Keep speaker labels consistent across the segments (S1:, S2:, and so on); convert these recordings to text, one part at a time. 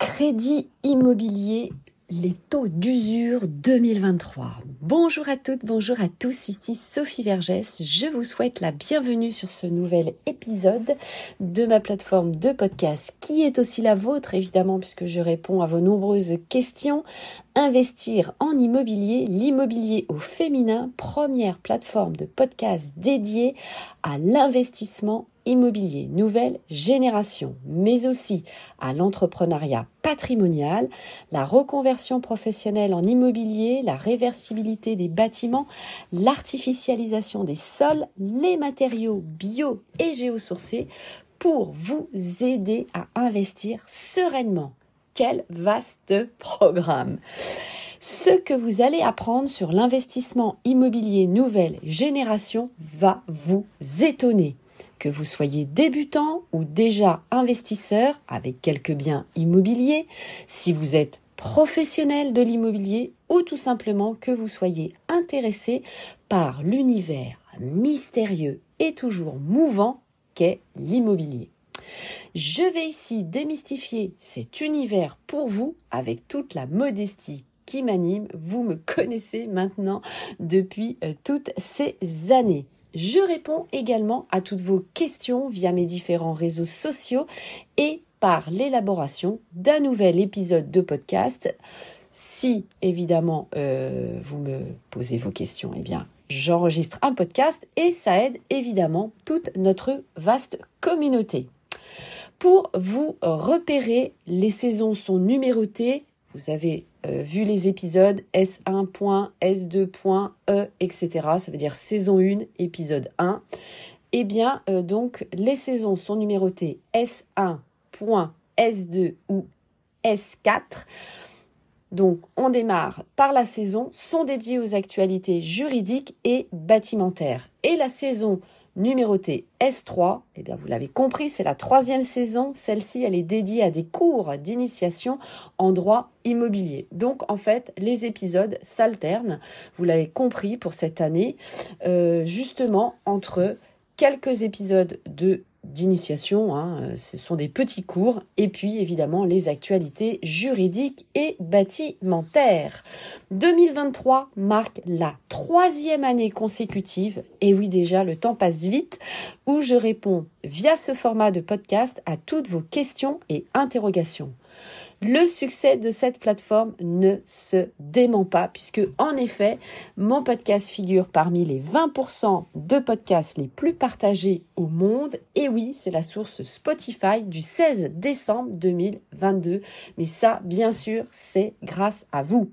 S1: Crédit immobilier, les taux d'usure 2023. Bonjour à toutes, bonjour à tous, ici Sophie Vergès. Je vous souhaite la bienvenue sur ce nouvel épisode de ma plateforme de podcast qui est aussi la vôtre évidemment puisque je réponds à vos nombreuses questions. Investir en immobilier, l'immobilier au féminin, première plateforme de podcast dédiée à l'investissement immobilier, nouvelle génération, mais aussi à l'entrepreneuriat patrimonial, la reconversion professionnelle en immobilier, la réversibilité des bâtiments, l'artificialisation des sols, les matériaux bio et géosourcés pour vous aider à investir sereinement. Quel vaste programme! Ce que vous allez apprendre sur l'investissement immobilier nouvelle génération va vous étonner. Que vous soyez débutant ou déjà investisseur avec quelques biens immobiliers, si vous êtes professionnel de l'immobilier ou tout simplement que vous soyez intéressé par l'univers mystérieux et toujours mouvant qu'est l'immobilier. Je vais ici démystifier cet univers pour vous avec toute la modestie qui m'anime. Vous me connaissez maintenant depuis toutes ces années. Je réponds également à toutes vos questions via mes différents réseaux sociaux et par l'élaboration d'un nouvel épisode de podcast. Si évidemment vous me posez vos questions, eh bien j'enregistre un podcast et ça aide évidemment toute notre vaste communauté. Pour vous repérer, les saisons sont numérotées. Vous avez vu les épisodes S1, S2, etc. Ça veut dire saison 1, épisode 1. Eh bien, donc, les saisons sont numérotées S1, S2 ou S4. Donc, on démarre par la saison, sont dédiées aux actualités juridiques et bâtimentaires. Et la saison numérotée S3, eh bien vous l'avez compris, c'est la 3e saison. Celle-ci, elle est dédiée à des cours d'initiation en droit immobilier. Donc, en fait, les épisodes s'alternent, vous l'avez compris pour cette année, justement entre quelques épisodes d'initiation, ce sont des petits cours, et puis évidemment les actualités juridiques et bâtimentaires. 2023 marque la 3e année consécutive, et oui déjà le temps passe vite, où je réponds via ce format de podcast à toutes vos questions et interrogations. Le succès de cette plateforme ne se dément pas puisque, en effet, mon podcast figure parmi les 20% de podcasts les plus partagés au monde. Et oui, c'est la source Spotify du 16 décembre 2022. Mais ça, bien sûr, c'est grâce à vous.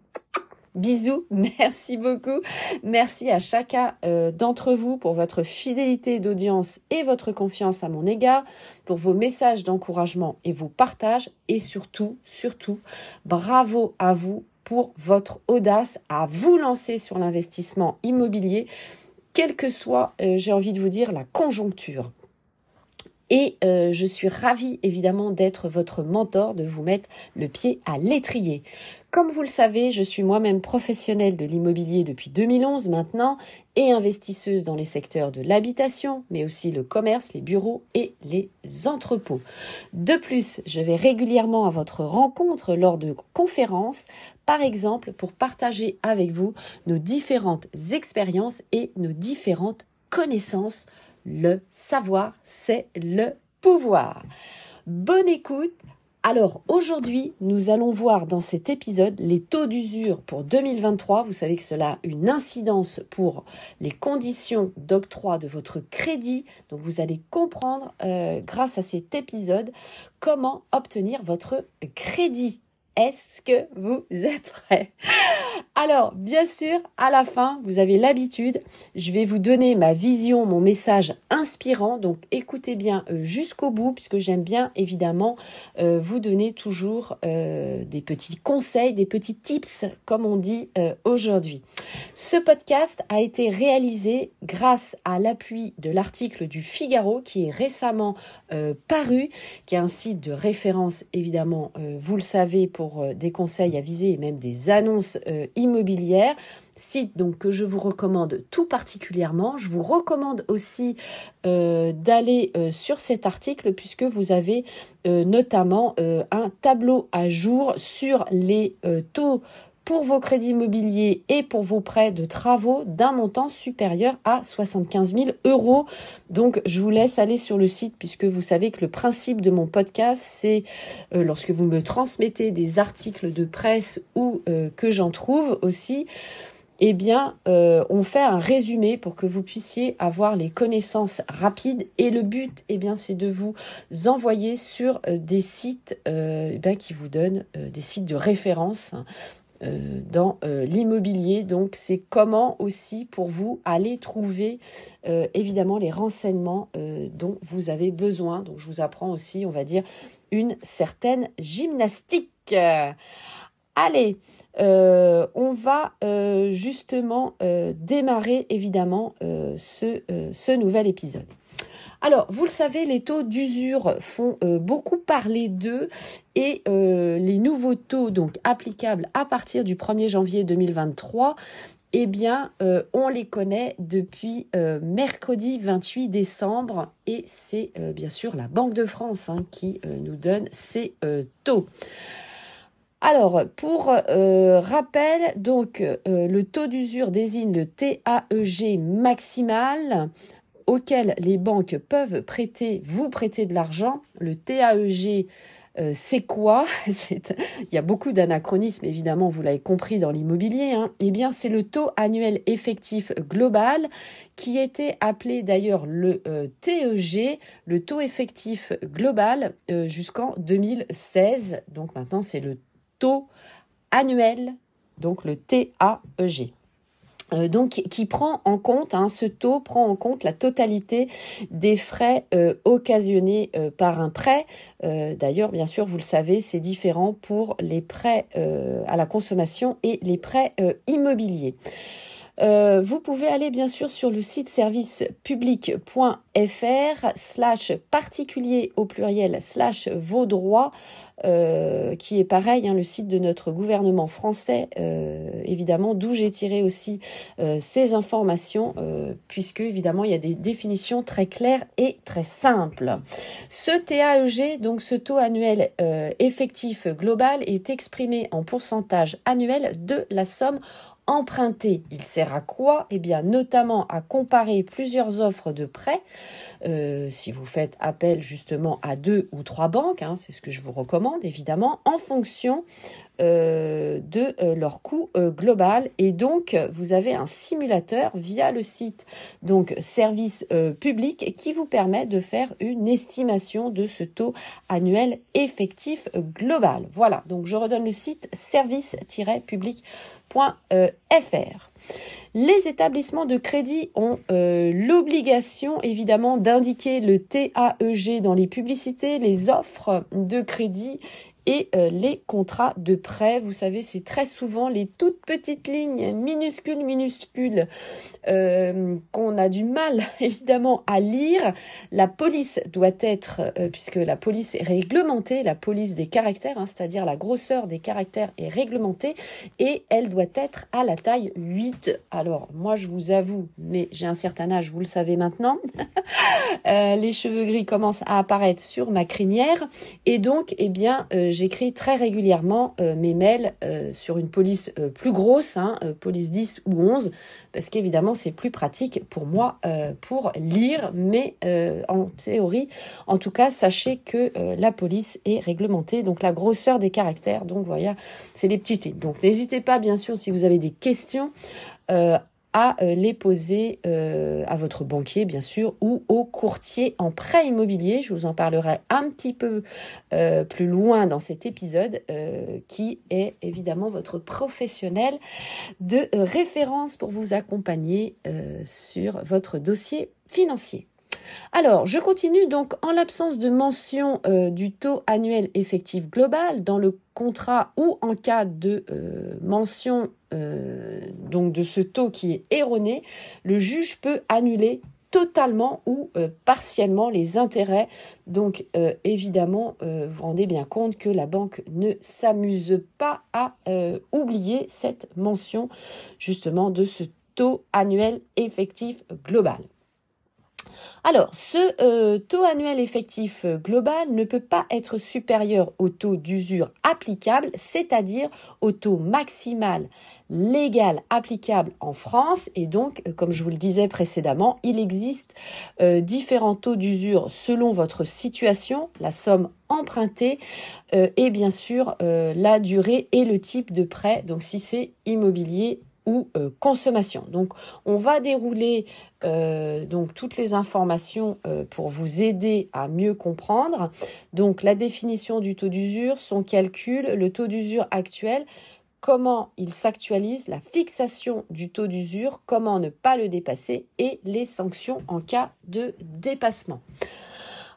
S1: Bisous, merci beaucoup. Merci à chacun d'entre vous pour votre fidélité d'audience et votre confiance à mon égard, pour vos messages d'encouragement et vos partages et surtout, bravo à vous pour votre audace à vous lancer sur l'investissement immobilier, quelle que soit, j'ai envie de vous dire, la conjoncture. Et je suis ravie évidemment d'être votre mentor, de vous mettre le pied à l'étrier. Comme vous le savez, je suis moi-même professionnelle de l'immobilier depuis 2011 maintenant et investisseuse dans les secteurs de l'habitation, mais aussi le commerce, les bureaux et les entrepôts. De plus, je vais régulièrement à votre rencontre lors de conférences, par exemple pour partager avec vous nos différentes expériences et nos différentes connaissances. Le savoir, c'est le pouvoir. Bonne écoute. Alors aujourd'hui, nous allons voir dans cet épisode les taux d'usure pour 2023. Vous savez que cela a une incidence pour les conditions d'octroi de votre crédit. Donc vous allez comprendre grâce à cet épisode comment obtenir votre crédit. Est-ce que vous êtes prêts? Alors, bien sûr, à la fin, vous avez l'habitude, je vais vous donner ma vision, mon message inspirant. Donc, écoutez bien jusqu'au bout, puisque j'aime bien, évidemment, vous donner toujours des petits conseils, des petits tips, comme on dit aujourd'hui. Ce podcast a été réalisé grâce à l'appui de l'article du Figaro, qui est récemment paru, qui est un site de référence, évidemment, vous le savez, pour pour des conseils avisés et même des annonces immobilières. Site donc que je vous recommande tout particulièrement. Je vous recommande aussi d'aller sur cet article puisque vous avez notamment un tableau à jour sur les taux pour vos crédits immobiliers et pour vos prêts de travaux d'un montant supérieur à 75 000 €. Donc, je vous laisse aller sur le site puisque vous savez que le principe de mon podcast, c'est lorsque vous me transmettez des articles de presse ou que j'en trouve aussi, eh bien, on fait un résumé pour que vous puissiez avoir les connaissances rapides. Et le but, eh bien, c'est de vous envoyer sur des sites qui vous donnent des sites de référence dans l'immobilier. Donc, c'est comment aussi pour vous aller trouver évidemment les renseignements dont vous avez besoin. Donc, je vous apprends aussi, on va dire, une certaine gymnastique. Allez, on va justement démarrer évidemment ce nouvel épisode. Alors, vous le savez, les taux d'usure font beaucoup parler d'eux et les nouveaux taux donc applicables à partir du 1er janvier 2023, eh bien, on les connaît depuis mercredi 28 décembre et c'est bien sûr la Banque de France qui nous donne ces taux. Alors, pour rappel, donc le taux d'usure désigne le TAEG maximal auquel les banques peuvent vous prêter de l'argent. Le TAEG, c'est quoi ? Il y a beaucoup d'anachronismes, évidemment, vous l'avez compris dans l'immobilier. Eh bien, c'est le taux annuel effectif global qui était appelé d'ailleurs le TEG, le taux effectif global, jusqu'en 2016. Donc maintenant, c'est le taux annuel, donc le TAEG. Donc, qui prend en compte, ce taux prend en compte la totalité des frais occasionnés par un prêt. D'ailleurs, bien sûr, vous le savez, c'est différent pour les prêts à la consommation et les prêts immobiliers. Vous pouvez aller bien sûr sur le site servicepublic.fr/particulier au pluriel /vos droits, qui est pareil, le site de notre gouvernement français, évidemment, d'où j'ai tiré aussi ces informations, puisque évidemment il y a des définitions très claires et très simples. Ce TAEG, donc ce taux annuel effectif global, est exprimé en pourcentage annuel de la somme emprunté. Il sert à quoi ? Eh bien, notamment à comparer plusieurs offres de prêt. Si vous faites appel justement à 2 ou 3 banques, c'est ce que je vous recommande évidemment, en fonction de leur coût global. Et donc, vous avez un simulateur via le site donc Service Public qui vous permet de faire une estimation de ce taux annuel effectif global. Voilà, donc je redonne le site service-public.fr. Les établissements de crédit ont l'obligation évidemment d'indiquer le TAEG dans les publicités, les offres de crédit et les contrats de prêt. Vous savez, c'est très souvent les toutes petites lignes minuscules qu'on a du mal évidemment à lire. La police doit être, puisque la police est réglementée, la police des caractères, c'est-à-dire la grosseur des caractères est réglementée et elle doit être à la taille 8. Alors, moi je vous avoue, mais j'ai un certain âge, vous le savez maintenant, les cheveux gris commencent à apparaître sur ma crinière et donc, j'écris très régulièrement mes mails sur une police plus grosse, police 10 ou 11, parce qu'évidemment, c'est plus pratique pour moi pour lire, mais en théorie, en tout cas, sachez que la police est réglementée, donc la grosseur des caractères, donc voilà, c'est les petites lignes. Donc n'hésitez pas, bien sûr, si vous avez des questions, à les poser à votre banquier, bien sûr, ou au courtier en prêt immobilier. Je vous en parlerai un petit peu plus loin dans cet épisode, qui est évidemment votre professionnel de référence pour vous accompagner sur votre dossier financier. Alors, je continue donc en l'absence de mention du taux annuel effectif global dans le contrat ou en cas de mention donc de ce taux qui est erroné, le juge peut annuler totalement ou partiellement les intérêts. Donc évidemment, vous vous rendez bien compte que la banque ne s'amuse pas à oublier cette mention justement de ce taux annuel effectif global. Alors, ce taux annuel effectif global ne peut pas être supérieur au taux d'usure applicable, c'est-à-dire au taux maximal légal applicable en France. Et donc, comme je vous le disais précédemment, il existe différents taux d'usure selon votre situation, la somme empruntée et bien sûr la durée et le type de prêt, donc si c'est immobilier ou consommation. Donc, on va dérouler donc toutes les informations pour vous aider à mieux comprendre. Donc, la définition du taux d'usure, son calcul, le taux d'usure actuel, comment il s'actualise, la fixation du taux d'usure, comment ne pas le dépasser et les sanctions en cas de dépassement.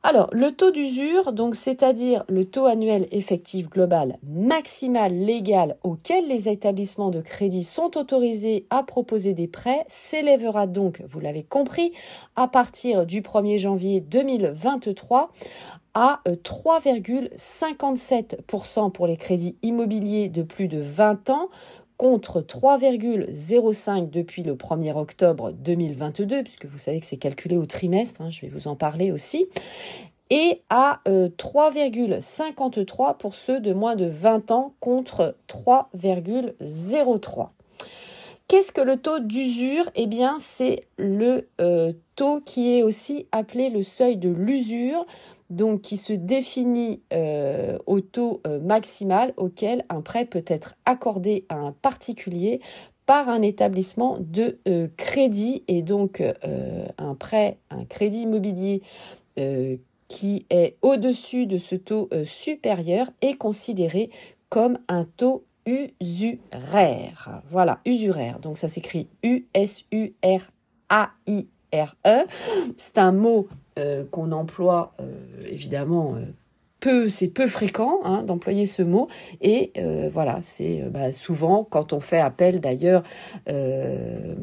S1: Alors, le taux d'usure, donc c'est-à-dire le taux annuel effectif global maximal légal auquel les établissements de crédit sont autorisés à proposer des prêts, s'élèvera donc, vous l'avez compris, à partir du 1er janvier 2023 à 3,57% pour les crédits immobiliers de plus de 20 ans, contre 3,05 depuis le 1er octobre 2022, puisque vous savez que c'est calculé au trimestre, je vais vous en parler aussi, et à 3,53 pour ceux de moins de 20 ans, contre 3,03. Qu'est-ce que le taux d'usure ? Eh bien, c'est le taux qui est aussi appelé le seuil de l'usure, donc qui se définit au taux maximal auquel un prêt peut être accordé à un particulier par un établissement de crédit. Et donc un crédit immobilier qui est au-dessus de ce taux supérieur est considéré comme un taux usuraire. Voilà, usuraire. Donc ça s'écrit U-S-U-R-A-I-R-E. C'est un mot qu'on emploie évidemment c'est peu fréquent d'employer ce mot et voilà, c'est souvent quand on fait appel d'ailleurs,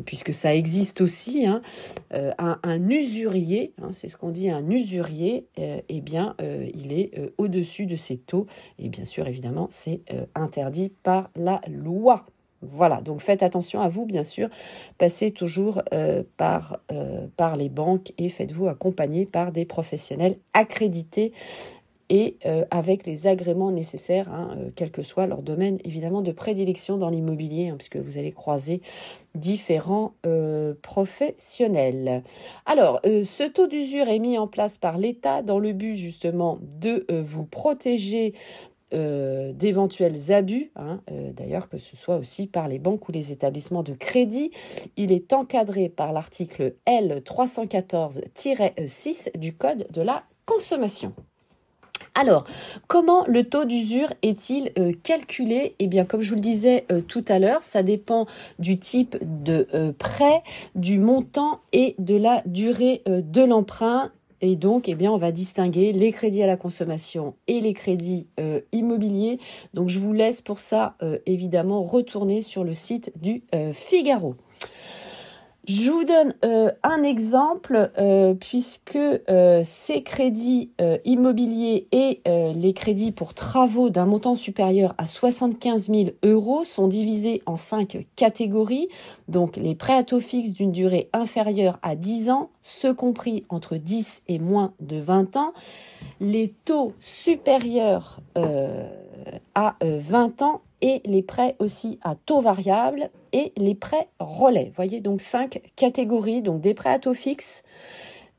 S1: puisque ça existe aussi, un usurier, c'est ce qu'on dit, un usurier, il est au-dessus de ces taux et bien sûr évidemment c'est interdit par la loi. Voilà, donc faites attention à vous, bien sûr, passez toujours par les banques et faites-vous accompagner par des professionnels accrédités et avec les agréments nécessaires, quel que soit leur domaine évidemment de prédilection dans l'immobilier, puisque vous allez croiser différents professionnels. Alors, ce taux d'usure est mis en place par l'État dans le but justement de vous protéger d'éventuels abus, d'ailleurs que ce soit aussi par les banques ou les établissements de crédit. Il est encadré par l'article L314-6 du Code de la consommation. Alors, comment le taux d'usure est-il calculé ? Eh bien, comme je vous le disais tout à l'heure, ça dépend du type de prêt, du montant et de la durée de l'emprunt. Et donc, on va distinguer les crédits à la consommation et les crédits immobiliers. Donc, je vous laisse pour ça, évidemment, retourner sur le site du Figaro. Je vous donne un exemple, puisque ces crédits immobiliers et les crédits pour travaux d'un montant supérieur à 75 000 € sont divisés en 5 catégories. Donc, les prêts à taux fixe d'une durée inférieure à 10 ans, ceux compris entre 10 et moins de 20 ans, les taux supérieurs à 20 ans, et les prêts aussi à taux variable et les prêts relais. Vous voyez, donc 5 catégories, donc des prêts à taux fixe,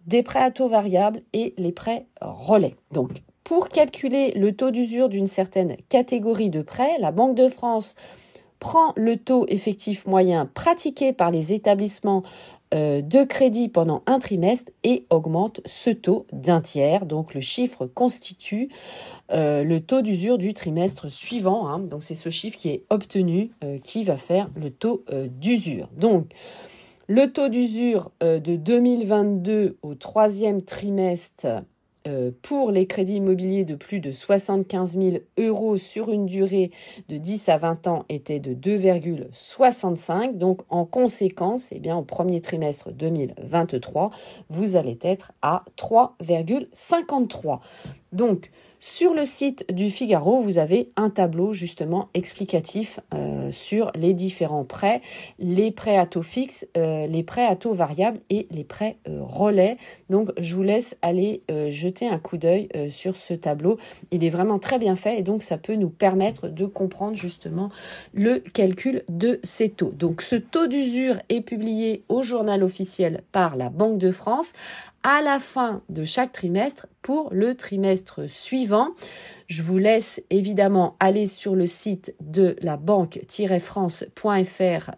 S1: des prêts à taux variable et les prêts relais. Donc, pour calculer le taux d'usure d'une certaine catégorie de prêts, la Banque de France prend le taux effectif moyen pratiqué par les établissements de crédit pendant un trimestre et augmente ce taux d'un tiers. Donc, le chiffre constitue le taux d'usure du trimestre suivant. Donc, c'est ce chiffre qui est obtenu qui va faire le taux d'usure. Donc, le taux d'usure de 2022 au troisième trimestre pour les crédits immobiliers de plus de 75 000 € sur une durée de 10 à 20 ans était de 2,65. Donc, en conséquence, eh bien, au premier trimestre 2023, vous allez être à 3,53. Donc, sur le site du Figaro, vous avez un tableau justement explicatif sur les différents prêts, les prêts à taux fixe, les prêts à taux variable et les prêts relais. Donc, je vous laisse aller jeter un coup d'œil sur ce tableau. Il est vraiment très bien fait et donc ça peut nous permettre de comprendre justement le calcul de ces taux. Donc, ce taux d'usure est publié au journal officiel par la Banque de France à la fin de chaque trimestre pour le trimestre suivant. Je vous laisse évidemment aller sur le site de la banque-france.fr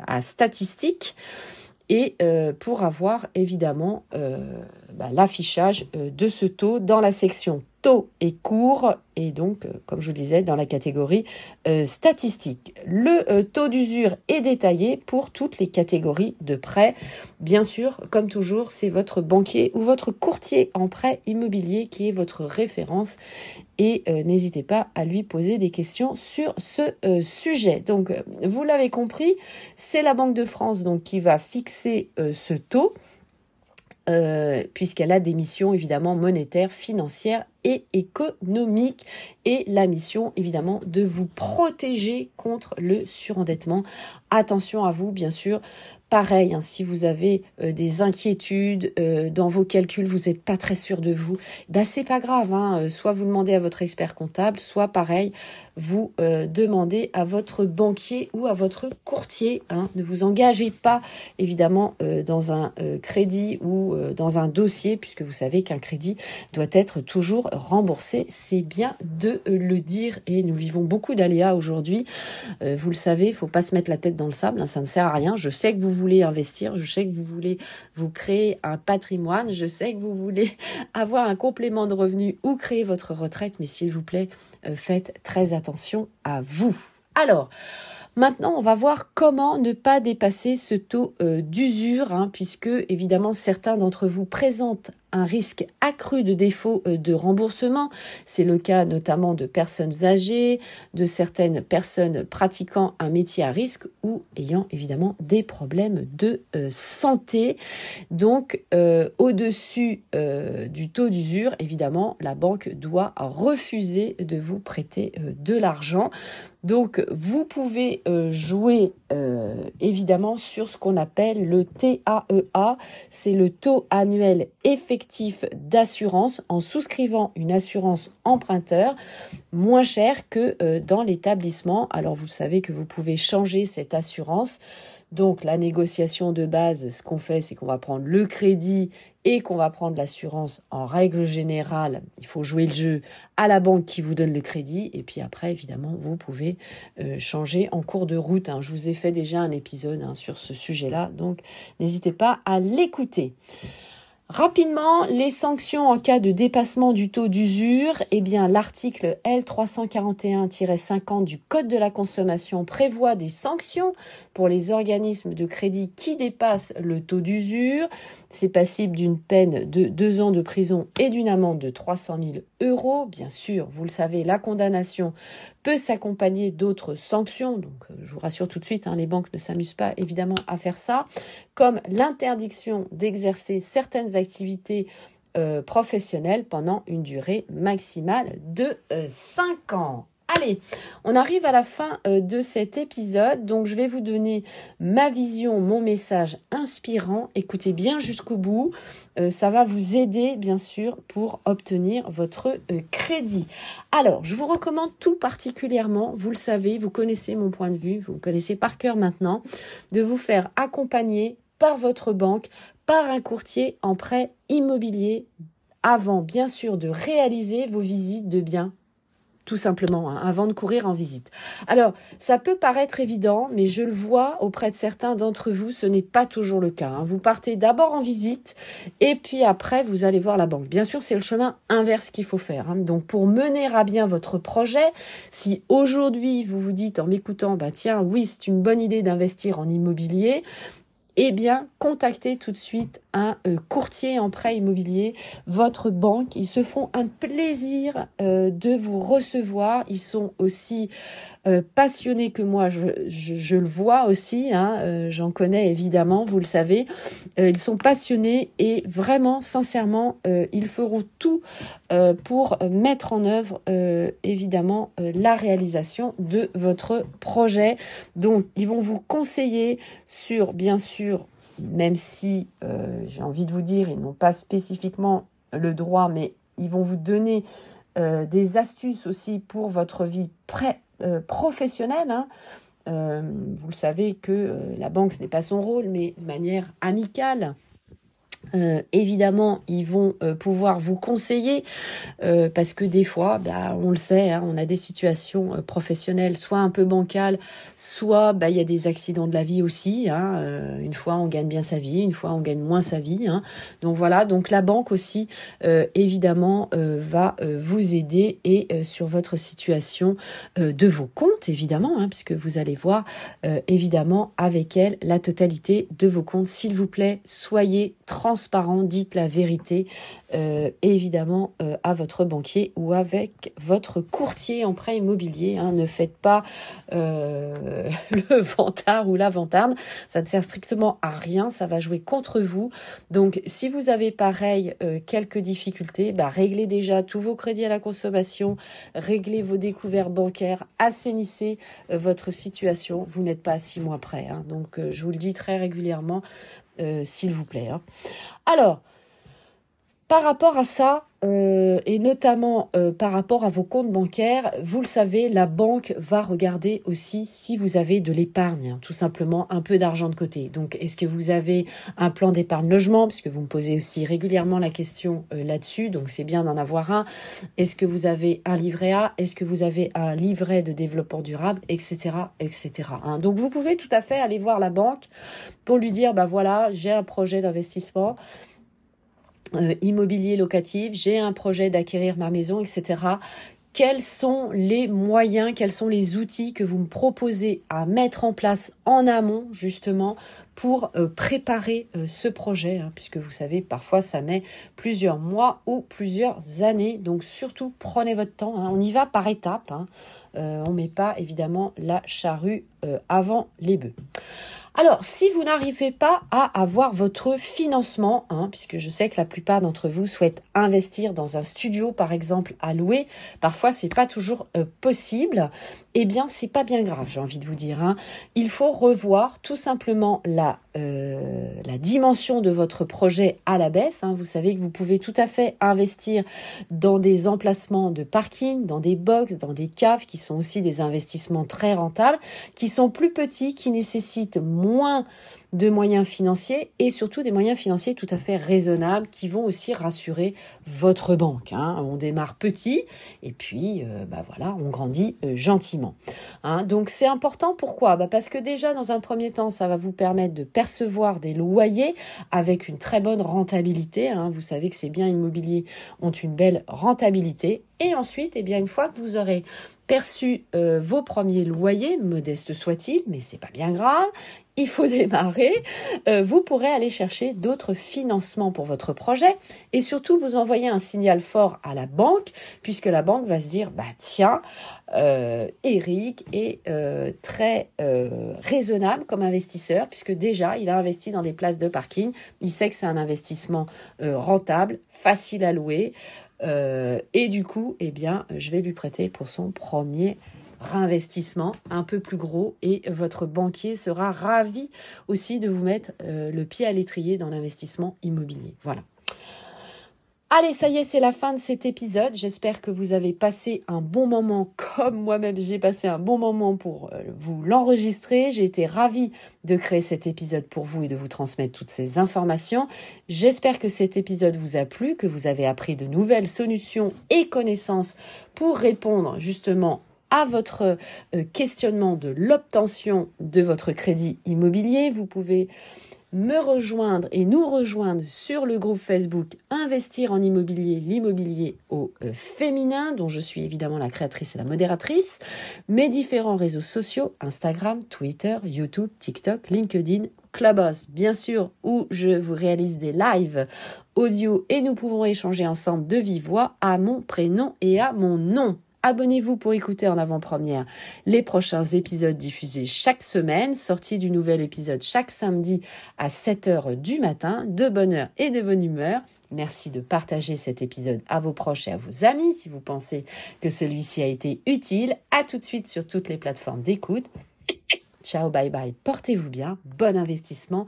S1: à statistiques et pour avoir évidemment l'affichage de ce taux dans la section taux et cours et donc, comme je vous disais, dans la catégorie statistiques. Le taux d'usure est détaillé pour toutes les catégories de prêts. Bien sûr, comme toujours, c'est votre banquier ou votre courtier en prêt immobilier qui est votre référence et n'hésitez pas à lui poser des questions sur ce sujet. Donc, vous l'avez compris, c'est la Banque de France donc, qui va fixer ce taux. Puisqu'elle a des missions évidemment monétaires, financières et économiques et la mission évidemment de vous protéger contre le surendettement. Attention à vous bien sûr. Pareil, si vous avez des inquiétudes dans vos calculs, vous n'êtes pas très sûr de vous, c'est pas grave. Soit vous demandez à votre expert comptable, soit pareil, vous demandez à votre banquier ou à votre courtier. Ne vous engagez pas évidemment dans un crédit ou dans un dossier, puisque vous savez qu'un crédit doit être toujours remboursé. C'est bien de le dire et nous vivons beaucoup d'aléas aujourd'hui. Vous le savez, il ne faut pas se mettre la tête dans le sable, ça ne sert à rien. Je sais que vous voulez investir, je sais que vous voulez vous créer un patrimoine, je sais que vous voulez avoir un complément de revenus ou créer votre retraite, mais s'il vous plaît, faites très attention à vous. Alors, maintenant, on va voir comment ne pas dépasser ce taux d'usure, puisque évidemment certains d'entre vous présentent un risque accru de défaut de remboursement. C'est le cas notamment de personnes âgées, de certaines personnes pratiquant un métier à risque ou ayant évidemment des problèmes de santé. Donc, au-dessus du taux d'usure, évidemment, la banque doit refuser de vous prêter de l'argent. Donc, vous pouvez jouer évidemment sur ce qu'on appelle le TAEA, c'est le taux annuel effectif d'assurance en souscrivant une assurance emprunteur moins chère que dans l'établissement. Alors, vous savez que vous pouvez changer cette assurance. Donc, la négociation de base, ce qu'on fait, c'est qu'on va prendre le crédit et qu'on va prendre l'assurance. En règle générale, il faut jouer le jeu à la banque qui vous donne le crédit. Et puis après, évidemment, vous pouvez changer en cours de route. Je vous ai fait déjà un épisode sur ce sujet-là, donc n'hésitez pas à l'écouter. Rapidement, les sanctions en cas de dépassement du taux d'usure, l'article L341-50 du Code de la consommation prévoit des sanctions pour les organismes de crédit qui dépassent le taux d'usure. C'est passible d'une peine de 2 ans de prison et d'une amende de 300 000 €. Bien sûr, vous le savez, la condamnation peut s'accompagner d'autres sanctions. Donc, je vous rassure tout de suite, les banques ne s'amusent pas évidemment à faire ça, comme l'interdiction d'exercer certaines activités professionnelles pendant une durée maximale de 5 ans. Allez, on arrive à la fin de cet épisode, donc je vais vous donner ma vision, mon message inspirant. Écoutez bien jusqu'au bout, ça va vous aider bien sûr pour obtenir votre crédit. Alors, je vous recommande tout particulièrement, vous le savez, vous connaissez mon point de vue, vous me connaissez par cœur maintenant, de vous faire accompagner par votre banque, par un courtier en prêt immobilier, avant bien sûr de réaliser vos visites de biens. Tout simplement, avant de courir en visite. Alors, ça peut paraître évident, mais je le vois auprès de certains d'entre vous, ce n'est pas toujours le cas. Vous partez d'abord en visite et puis après, vous allez voir la banque. Bien sûr, c'est le chemin inverse qu'il faut faire. Donc, pour mener à bien votre projet, si aujourd'hui, vous vous dites en m'écoutant, tiens, oui, c'est une bonne idée d'investir en immobilier, contactez tout de suite un courtier en prêt immobilier, votre banque. Ils se font un plaisir de vous recevoir. Ils sont aussi passionnés que moi, je le vois aussi, j'en connais évidemment, vous le savez. Ils sont passionnés et vraiment, sincèrement, ils feront tout pour mettre en œuvre évidemment la réalisation de votre projet. Donc, ils vont vous conseiller sur, bien sûr, même si, j'ai envie de vous dire, ils n'ont pas spécifiquement le droit, mais ils vont vous donner des astuces aussi pour votre vie professionnelle. Vous le savez que la banque, ce n'est pas son rôle, mais de manière amicale. Évidemment, ils vont pouvoir vous conseiller parce que des fois, on le sait, on a des situations professionnelles, soit un peu bancales, soit il y a des accidents de la vie aussi. Une fois, on gagne bien sa vie, une fois, on gagne moins sa vie. Donc voilà, donc la banque aussi, évidemment, va vous aider et sur votre situation de vos comptes, évidemment, puisque vous allez voir, évidemment, avec elle, la totalité de vos comptes. S'il vous plaît, soyez transparent, dites la vérité, évidemment, à votre banquier ou avec votre courtier en prêt immobilier. Ne faites pas le vantard ou la vantarde, ça ne sert strictement à rien, ça va jouer contre vous. Donc, si vous avez pareil quelques difficultés, réglez déjà tous vos crédits à la consommation, réglez vos découverts bancaires, assainissez votre situation. Vous n'êtes pas à 6 mois près, donc je vous le dis très régulièrement, s'il vous plaît. Alors, par rapport à ça, et notamment par rapport à vos comptes bancaires, vous le savez, la banque va regarder aussi si vous avez de l'épargne, tout simplement un peu d'argent de côté. Donc, est-ce que vous avez un plan d'épargne logement, puisque vous me posez aussi régulièrement la question là-dessus, donc c'est bien d'en avoir un. Est-ce que vous avez un livret A? Est-ce que vous avez un livret de développement durable, etc., etc. Donc, vous pouvez tout à fait aller voir la banque pour lui dire, voilà, j'ai un projet d'investissement immobilier locatif, j'ai un projet d'acquérir ma maison, etc. Quels sont les moyens, quels sont les outils que vous me proposez à mettre en place en amont, justement, pour préparer ce projet, puisque vous savez, parfois, ça met plusieurs mois ou plusieurs années. Donc, surtout, prenez votre temps. On y va par étapes. On ne met pas, évidemment, la charrue avant les bœufs. Alors, si vous n'arrivez pas à avoir votre financement, puisque je sais que la plupart d'entre vous souhaitent investir dans un studio, par exemple, à louer, parfois c'est pas toujours possible, eh bien c'est pas bien grave, j'ai envie de vous dire. Il faut revoir tout simplement la dimension de votre projet à la baisse. Vous savez que vous pouvez tout à fait investir dans des emplacements de parking, dans des box, dans des caves, qui sont aussi des investissements très rentables, qui sont plus petits, qui nécessitent moins de moyens financiers et surtout des moyens financiers tout à fait raisonnables qui vont aussi rassurer votre banque. On démarre petit et puis on grandit gentiment. Donc c'est important. Pourquoi ? Parce que déjà dans un premier temps, ça va vous permettre de percevoir des loyers avec une très bonne rentabilité. Vous savez que ces biens immobiliers ont une belle rentabilité. Et ensuite, une fois que vous aurez perçu vos premiers loyers, modestes soient-ils, mais c'est pas bien grave, il faut démarrer, vous pourrez aller chercher d'autres financements pour votre projet et surtout vous envoyer un signal fort à la banque, puisque la banque va se dire, tiens, Eric est très raisonnable comme investisseur, puisque déjà il a investi dans des places de parking, il sait que c'est un investissement rentable, facile à louer, et du coup, je vais lui prêter pour son premier réinvestissement un peu plus gros et votre banquier sera ravi aussi de vous mettre le pied à l'étrier dans l'investissement immobilier. Voilà. Allez, ça y est, c'est la fin de cet épisode. J'espère que vous avez passé un bon moment, comme moi-même j'ai passé un bon moment pour vous l'enregistrer. J'ai été ravie de créer cet épisode pour vous et de vous transmettre toutes ces informations. J'espère que cet épisode vous a plu, que vous avez appris de nouvelles solutions et connaissances pour répondre justement à votre questionnement de l'obtention de votre crédit immobilier. Vous pouvez me rejoindre et nous rejoindre sur le groupe Facebook Investir en immobilier, l'immobilier au féminin, dont je suis évidemment la créatrice et la modératrice, mes différents réseaux sociaux, Instagram, Twitter, YouTube, TikTok, LinkedIn Clubhouse, bien sûr, où je vous réalise des lives audio et nous pouvons échanger ensemble de vive voix à mon prénom et à mon nom. Abonnez-vous pour écouter en avant-première les prochains épisodes diffusés chaque semaine, sortie du nouvel épisode chaque samedi à 7h du matin, de bonne heure et de bonne humeur. Merci de partager cet épisode à vos proches et à vos amis si vous pensez que celui-ci a été utile. À tout de suite sur toutes les plateformes d'écoute. Ciao, bye bye, portez-vous bien, bon investissement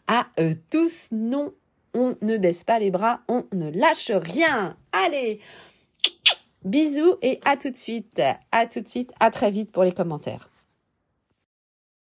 S1: à tous. Non, on ne baisse pas les bras, on ne lâche rien. Allez, bisous et à tout de suite, à très vite pour les commentaires.